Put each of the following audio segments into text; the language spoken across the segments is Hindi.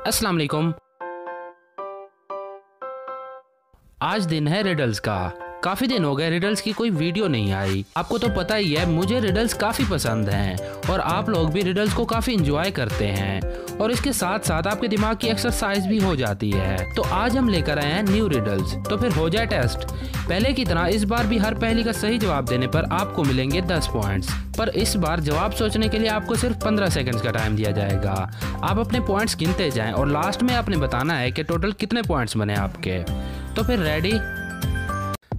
अस्सलाम वालेकुम। आज दिन है रिडल्स का। काफी दिन हो गए रिडल्स की कोई वीडियो नहीं आई। आपको तो पता ही है मुझे रिडल्स काफी पसंद हैं और आप लोग भी रिडल्स को काफी एंजॉय करते हैं और इसके साथ साथ आपके दिमाग की एक्सरसाइज भी हो जाती है। तो आज हम लेकर आए हैं न्यू रिडल्स। तो फिर हो जाए टेस्ट। पहले की तरह इस बार भी हर पहेली का सही जवाब देने पर आपको मिलेंगे 10 पॉइंट्स, पर इस बार जवाब सोचने के लिए आपको सिर्फ 15 सेकंड्स का टाइम दिया जाएगा। आप अपने पॉइंट्स गिनते जाएं और लास्ट में आपने बताना है कि टोटल कितने पॉइंट्स बने आपके। तो फिर रेडी।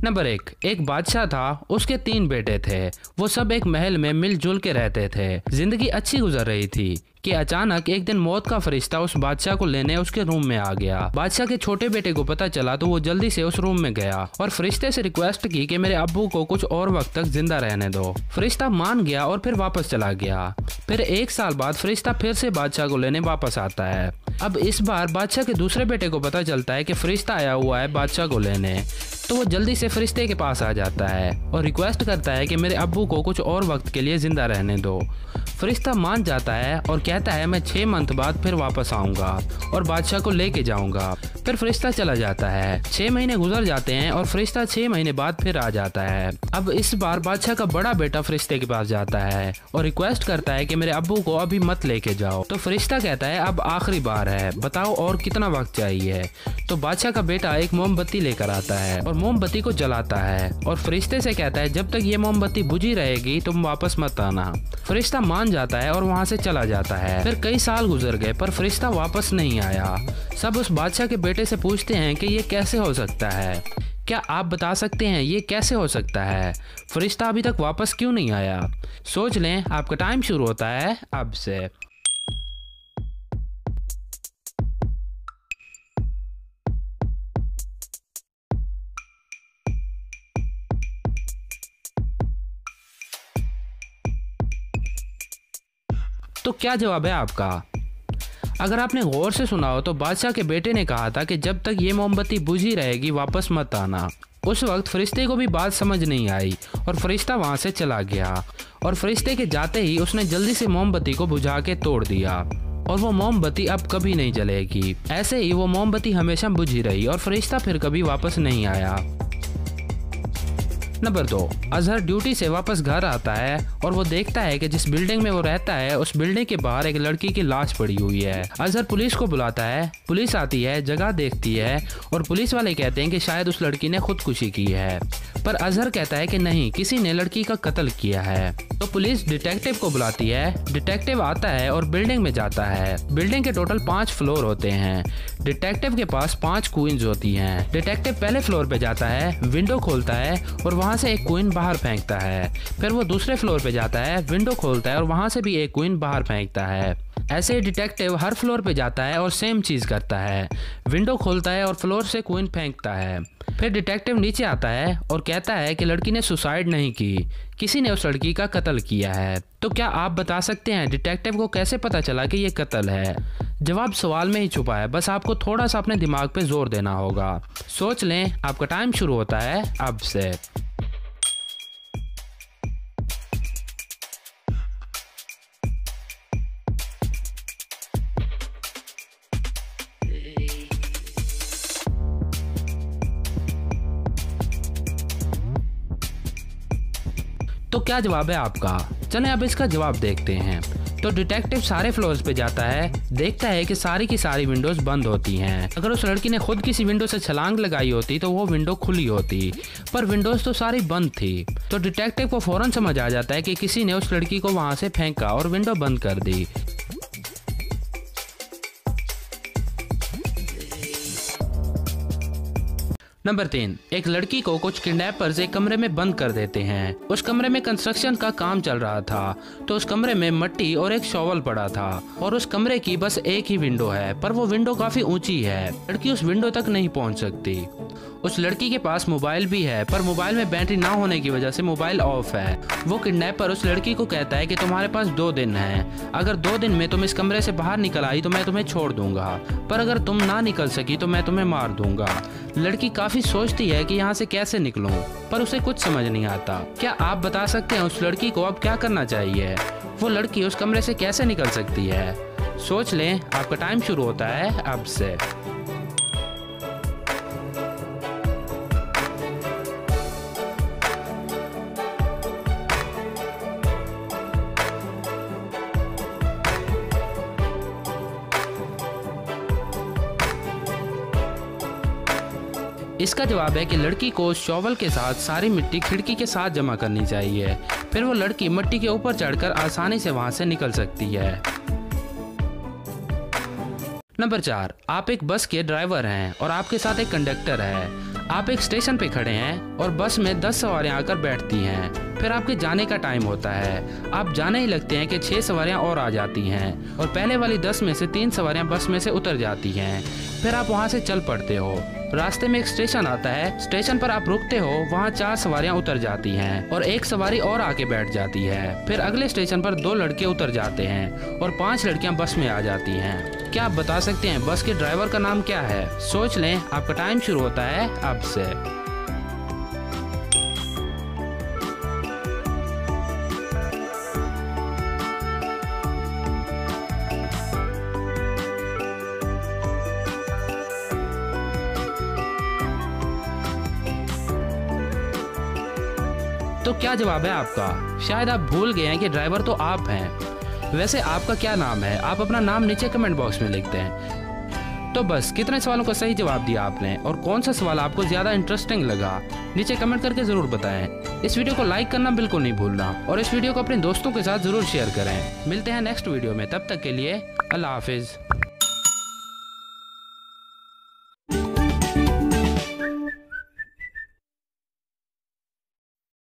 नंबर 1। एक बादशाह था, उसके 3 बेटे थे। वो सब एक महल में मिलजुल के रहते थे। जिंदगी अच्छी गुजर रही थी कि अचानक एक दिन मौत का फरिश्ता उस बादशाह को लेने उसके रूम में आ गया। बादशाह के छोटे बेटे को पता चला तो वो जल्दी से उस रूम में गया और फरिश्ते से रिक्वेस्ट की कि मेरे अब्बू को कुछ और वक्त तक जिंदा रहने दो। फरिश्ता मान गया और फिर वापस चला गया। फिर 1 साल बाद फरिश्ता फिर से बादशाह को लेने वापस आता है। अब इस बार बादशाह के दूसरे बेटे को पता चलता है कि फरिश्ता आया हुआ है बादशाह को लेने, तो वो जल्दी से फरिश्ते के पास आ जाता है और रिक्वेस्ट करता है कि मेरे अब्बू को कुछ और वक्त के लिए जिंदा रहने दो। फरिश्ता मान जाता है और कहता है मैं 6 मंथ बाद फिर वापस आऊंगा और बादशाह को लेके जाऊंगा। फिर फरिश्ता चला जाता है। 6 महीने गुजर जाते हैं और फरिश्ता 6 महीने बाद फिर आ जाता है। अब इस बार बादशाह का बड़ा बेटा फरिश्ते के पास जाता है और रिक्वेस्ट करता है कि मेरे अब्बू को अभी मत लेके जाओ। तो फरिश्ता कहता है अब आखिरी बार है, बताओ और कितना वक्त चाहिए। तो बादशाह का बेटा एक मोमबत्ती लेकर आता है और मोमबत्ती को जलाता है और फरिश्ते से कहता है जब तक ये मोमबत्ती बुझी रहेगी तुम वापस मत आना। फरिश्ता मान जाता है और वहाँ से चला जाता है। फिर कई साल गुजर गए पर फरिश्ता वापस नहीं आया। सब उस बादशाह के बेटे से पूछते हैं कि ये कैसे हो सकता है। क्या आप बता सकते हैं ये कैसे हो सकता है? फरिश्ता अभी तक वापस क्यों नहीं आया? सोच लें, आपका टाइम शुरू होता है अब से। तो क्या जवाब है आपका? अगर आपने गौर से सुना हो तो बादशाह के बेटे ने कहा था कि जब तक ये मोमबत्ती बुझी रहेगी वापस मत आना। उस वक्त फरिश्ते को भी बात समझ नहीं आई और फरिश्ता वहां से चला गया और फरिश्ते के जाते ही उसने जल्दी से मोमबत्ती को बुझा के तोड़ दिया और वो मोमबत्ती अब कभी नहीं जलेगी। ऐसे ही वो मोमबत्ती हमेशा बुझी रही और फरिश्ता फिर कभी वापस नहीं आया। नंबर 2। अजहर ड्यूटी से वापस घर आता है और वो देखता है कि जिस बिल्डिंग में वो रहता है उस बिल्डिंग के बाहर एक लड़की की लाश पड़ी हुई है। अजहर पुलिस को बुलाता है। पुलिस आती है, जगह देखती है और पुलिस वाले कहते हैं कि शायद उस लड़की ने खुदकुशी की है, पर अजहर कहता है कि नहीं, किसी ने लड़की का कत्ल किया है। तो पुलिस डिटेक्टिव को बुलाती है। डिटेक्टिव आता है और बिल्डिंग में जाता है। बिल्डिंग के टोटल 5 फ्लोर होते हैं। डिटेक्टिव के पास 5 क्वींस होती हैं। डिटेक्टिव पहले फ्लोर पे जाता है, विंडो खोलता है और वहां से एक क्वीन बाहर फेंकता है। फिर वो दूसरे फ्लोर पे जाता है, विंडो खोलता है और वहां से भी एक क्वीन बाहर फेंकता है। ऐसे ही डिटेक्टिव हर फ्लोर पे जाता है और सेम चीज करता है, विंडो खोलता है और फ्लोर से क्वीन फेंकता है। फिर डिटेक्टिव नीचे आता है और कहता है कि लड़की ने सुसाइड नहीं की, किसी ने उस लड़की का कत्ल किया है। तो क्या आप बता सकते हैं डिटेक्टिव को कैसे पता चला कि ये कत्ल है? जवाब सवाल में ही छुपा है, बस आपको थोड़ा सा अपने दिमाग पे जोर देना होगा। सोच लें, आपका टाइम शुरू होता है अब से। तो क्या जवाब है आपका? चलें अब इसका जवाब देखते हैं। तो डिटेक्टिव सारे फ्लोर्स पे जाता है, देखता है कि सारी की सारी विंडोज बंद होती हैं। अगर उस लड़की ने खुद किसी विंडो से छलांग लगाई होती तो वो विंडो खुली होती, पर विंडोज तो सारी बंद थी। तो डिटेक्टिव को फौरन समझ आ जाता है कि किसी ने उस लड़की को वहां से फेंका और विंडो बंद कर दी। नंबर 3। एक लड़की को कुछ किडनैपर्स एक कमरे में बंद कर देते हैं। उस कमरे में कंस्ट्रक्शन का काम चल रहा था, तो उस कमरे में मिट्टी और एक शॉवल पड़ा था और उस कमरे की बस एक ही विंडो है, पर वो विंडो काफी ऊंची है। लड़की उस विंडो तक नहीं पहुंच सकती। उस लड़की के पास मोबाइल भी है, पर मोबाइल में बैटरी ना होने की वजह से मोबाइल ऑफ है। वो किडनैपर उस लड़की को कहता है कि तुम्हारे पास 2 दिन हैं, अगर 2 दिन में तुम इस कमरे से बाहर निकल आई तो मैं तुम्हें छोड़ दूंगा, पर अगर तुम ना निकल सकी तो मैं तुम्हें मार दूंगा। लड़की काफी सोचती है कि यहाँ से कैसे निकलूं, पर उसे कुछ समझ नहीं आता। क्या आप बता सकते हैं उस लड़की को अब क्या करना चाहिए? वो लड़की उस कमरे से कैसे निकल सकती है? सोच लें, आपका टाइम शुरू होता है अब से। इसका जवाब है कि लड़की को शॉवल के साथ सारी मिट्टी खिड़की के साथ जमा करनी चाहिए, फिर वो लड़की मिट्टी के ऊपर चढ़कर आसानी से वहां से निकल सकती है। नंबर 4, आप एक बस के ड्राइवर हैं और आपके साथ एक कंडक्टर है। आप एक स्टेशन पे खड़े हैं और बस में 10 सवारियां आकर बैठती हैं। फिर आपके जाने का टाइम होता है। आप जाने ही लगते हैं कि 6 सवारियां और आ जाती हैं और पहले वाली 10 में से 3 सवारियां बस में से उतर जाती हैं। फिर आप वहां से चल पड़ते हो। रास्ते में एक स्टेशन आता है। स्टेशन पर आप रुकते हो, वहाँ 4 सवारियां उतर जाती हैं और 1 सवारी और आके बैठ जाती है। फिर अगले स्टेशन पर 2 लड़के उतर जाते हैं और 5 लड़कियां बस में आ जाती हैं। क्या आप बता सकते हैं बस के ड्राइवर का नाम क्या है? सोच लें, आपका टाइम शुरू होता है अब से। तो क्या जवाब है आपका? शायद आप भूल गए हैं कि ड्राइवर तो आप हैं। वैसे आपका क्या नाम है? आप अपना नाम नीचे कमेंट बॉक्स में लिखते हैं। तो बस कितने सवालों का सही जवाब दिया आपने और कौन सा सवाल आपको ज़्यादा इंटरेस्टिंग लगा, नीचे कमेंट करके ज़रूर बताएं। इस वीडियो को लाइक करना बिल्कुल नहीं भूलना और इस वीडियो को अपने दोस्तों के साथ ज़रूर शेयर करें। मिलते हैं नेक्स्ट वीडियो में, तब तक के लिए अल्लाह हाफिज़।